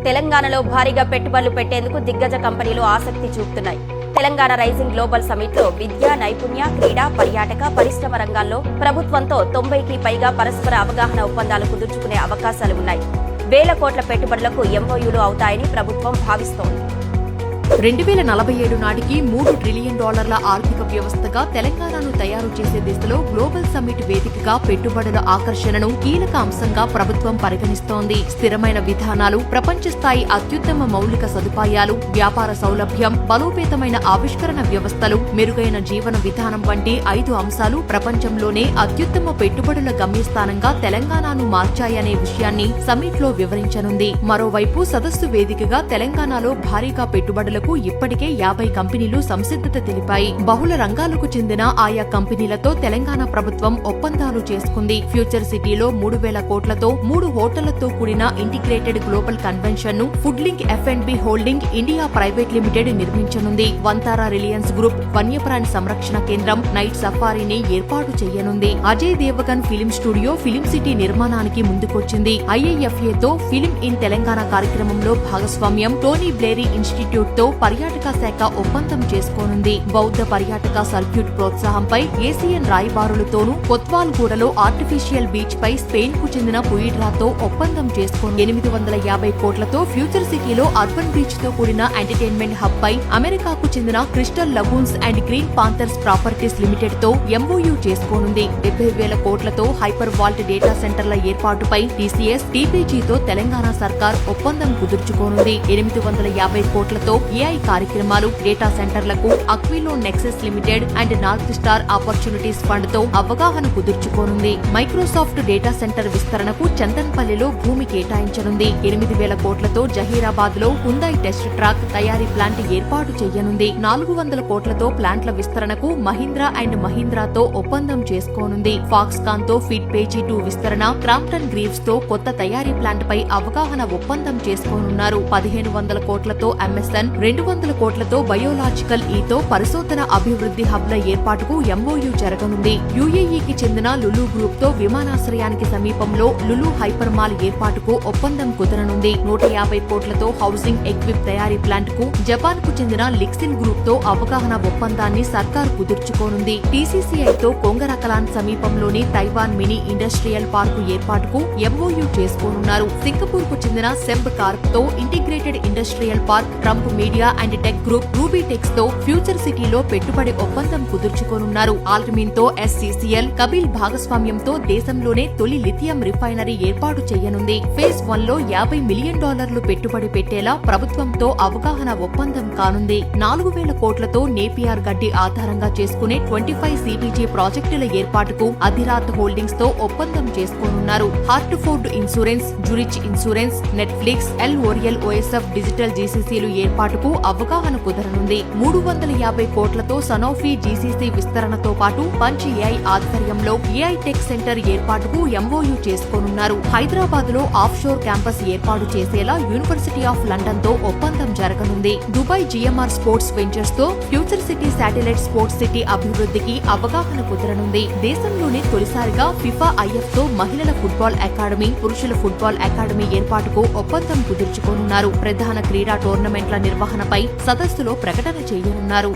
తెలంగాణలో భారీగా పెట్టుబడులు పెట్టేందుకు దిగ్గజ కంపెనీలు ఆసక్తి చూపుతున్నాయి. తెలంగాణ రైజింగ్ గ్లోబల్ సమిట్ లో విద్య, నైపుణ్య, క్రీడా, పర్యాటక, పరిశ్రమ రంగాల్లో ప్రభుత్వంతో 90కి పైగా పరస్పర అవగాహన ఒప్పందాలు కుదుర్చుకునే అవకాశాలు ఉన్నాయి. వేల కోట్ల పెట్టుబడులకు ఎంఓయూలు అవుతాయని ప్రభుత్వం భావిస్తోంది. 2047 నాటికి $3 ట్రిలియన్ ఆర్థిక వ్యవస్థగా తెలంగాణను తయారు చేసే దిశలో గ్లోబల్ సమ్మిట్ వేదికగా పెట్టుబడుల ఆకర్షణను కీలక అంశంగా ప్రభుత్వం పరిగణిస్తోంది. స్థిరమైన విధానాలు, ప్రపంచ స్థాయి అత్యుత్తమ మౌలిక సదుపాయాలు, వ్యాపార సౌలభ్యం, బలోపేతమైన ఆవిష్కరణ వ్యవస్థలు, మెరుగైన జీవన విధానం వంటి 5 అంశాలు ప్రపంచంలోనే అత్యుత్తమ పెట్టుబడుల గమ్యస్థానంగా తెలంగాణను మార్చాయనే విషయాన్ని సమ్మిట్ లో వివరించనుంది. మరోవైపు సదస్సు వేదికగా తెలంగాణలో భారీగా పెట్టుబడులకు ఇప్పటికే 50 కంపెనీలు సంసిద్ధత తెలిపాయి. బహుళ రంగాలకు చెందిన ఆయా కంపెనీలతో తెలంగాణ ప్రభుత్వం ఒప్పందాలు చేసుకుంది. ఫ్యూచర్ సిటీలో 3,000 కోట్లతో 3 హోటళ్లతో కూడిన ఇంటిగ్రేటెడ్ గ్లోబల్ కన్వెన్షన్ ను food link F&B holding India private limited నిర్మించనుంది. వంతారా రిలయన్స్ గ్రూప్ వన్యప్రాణి సంరక్షణ కేంద్రం, నైట్ సఫారీని ఏర్పాటు చేయనుంది. Ajay Devgn film studio film city నిర్మాణానికి ముందుకొచ్చింది. IIFA తో ఫిలిం ఇన్ తెలంగాణ కార్యక్రమంలో భాగస్వామ్యం, టోనీ బ్లేరీ ఇన్స్టిట్యూట్ తో పర్యాటక శాఖ ఒప్పందం చేసుకోనుంది. బౌద్ధ పర్యాటక సర్క్యూట్ ప్రోత్సాహంపై ASEAN రాయబారులతోనూ, కొత్వాల్గూడలో ఆర్టిఫిషియల్ బీచ్ పై స్పెయిన్ కు చెందిన పుయిడ్రాతో ఒప్పందం చేసుకోనుంది. 850 కోట్లతో ఫ్యూచర్ సిటీలో అర్బన్ బీచ్ తో కూడిన ఎంటర్టైన్మెంట్ హబ్ పై అమెరికాకు చెందిన Crystal Lagoons and Green Panthers Properties Limited తో MOU చేసుకోనుంది. 70,000 కోట్లతో హైపర్ వాల్ట్ డేటా సెంటర్ల ఏర్పాటుపై TCS, TPG తో తెలంగాణ సర్కార్ ఒప్పందం కుదుర్చుకోనుంది. 850 కోట్లతో AI కార్యక్రమాలు, డేటా సెంటర్లకు Aquilo Nexus Limited and North Star Opportunities Fund తో అవగాహన కుదుర్చుకోనుంది. మైక్రోసాఫ్ట్ డేటా సెంటర్ విస్తరణకు చందన్పల్లిలో భూమి కేటాయించనుంది. 8,000 కోట్లతో జహీరాబాద్ లో హుందాయ్ టెస్ట్ ట్రాక్ తయారీ ప్లాంట్ ఏర్పాటు చేయనుంది. 400 కోట్లతో ప్లాంట్ల విస్తరణకు మహీంద్రా అండ్ మహీంద్రాతో ఒప్పందం చేసుకోనుంది. ఫాక్స్కాన్ తో ఫిట్ పేజీ 2 విస్తరణ, క్రాంప్టన్ గ్రీవ్స్ తో కొత్త తయారీ ప్లాంట్ పై అవగాహన ఒప్పందం చేసుకోనున్నారు. 1,500 కోట్లతో MSN, 200 కోట్లతో బయోలాజికల్ తో పరిశోధన అభివృద్ధి హబ్ల ఏర్పాటుకు MOU జరగనుంది. UAEకి చెందిన లులు గ్రూప్ తో విమానాశ్రయానికి సమీపంలో లులు హైపర్ మాల్ ఏర్పాటుకు ఒప్పందం కుదరనుంది. 150 కోట్లతో హౌసింగ్ ఎక్విప్ తయారీ ప్లాంట్ కు జపాన్ కు చెందిన లిక్సిన్ గ్రూప్ తో అవగాహన ఒప్పందాన్ని సర్కార్ కుదుర్చుకోనుంది. TCCI తో కొంగరకలాన్ సమీపంలోని తైవాన్ మినీ ఇండస్ట్రియల్ పార్కు ఏర్పాటుకు MOU చేసుకోనున్నారు. సింగపూర్ కు చెందిన సెంబ్ కార్ప్ తో integrated industrial park, Trump Media and Tech Group రూబీటెక్స్ తో ఫ్యూచర్ సిటీలో పెట్టుబడి ఒప్పందం కుదుర్చుకోనున్నారు. ఆల్టమిన్ తో SCCL, కబీల్ భాగస్వామ్యంతో దేశంలోనే తొలి లిథియం రిఫైనరీ ఏర్పాటు చేయనుంది. ఫేజ్ 1 లో $50 మిలియన్ పెట్టుబడి పెట్టేలా ప్రభుత్వంతో అవగాహన ఒప్పందం కానుంది. 4,000 కోట్లతో నేపియార్ గడ్డి ఆధారంగా చేసుకునే 25 CBG ప్రాజెక్టుల ఏర్పాటుకు అధిరాత్ హోల్డింగ్స్ తో ఒప్పందం చేసుకోనున్నారు. Hartford Insurance, Zurich Insurance, Netflix, L'Oreal OSF digital GCCలు ఏర్పాటుకు అవగాహన కుదరనుంది. 350 కోట్లతో సనోఫీ GCC విస్తరణతో పాటు పంచ్ AI ఆధ్వర్యంలో AI టెక్ సెంటర్ ఏర్పాటుకు MOU చేసుకోనున్నారు. హైదరాబాద్ లో ఆఫ్ షోర్ క్యాంపస్ ఏర్పాటు చేసేలా యూనివర్సిటీ ఆఫ్ లండన్ తో ఒప్పందం జరగనుంది. దుబాయ్ GMR స్పోర్ట్స్ వెంచర్స్ తో future city satellite sports city అభివృద్ధికి అవగాహన కుదరనుంది. దేశంలోనే తొలిసారిగా FIFA IF తో మహిళల ఫుట్బాల్ అకాడమీ, పురుషుల ఫుట్బాల్ అకాడమీ ఏర్పాటుకు ఒప్పందం కుదుర్చుకోనున్నారు. ప్రధాన క్రీడా టోర్నమెంట్ల నిర్వహణపై సదస్సులో ప్రకటన చేయనున్నారు.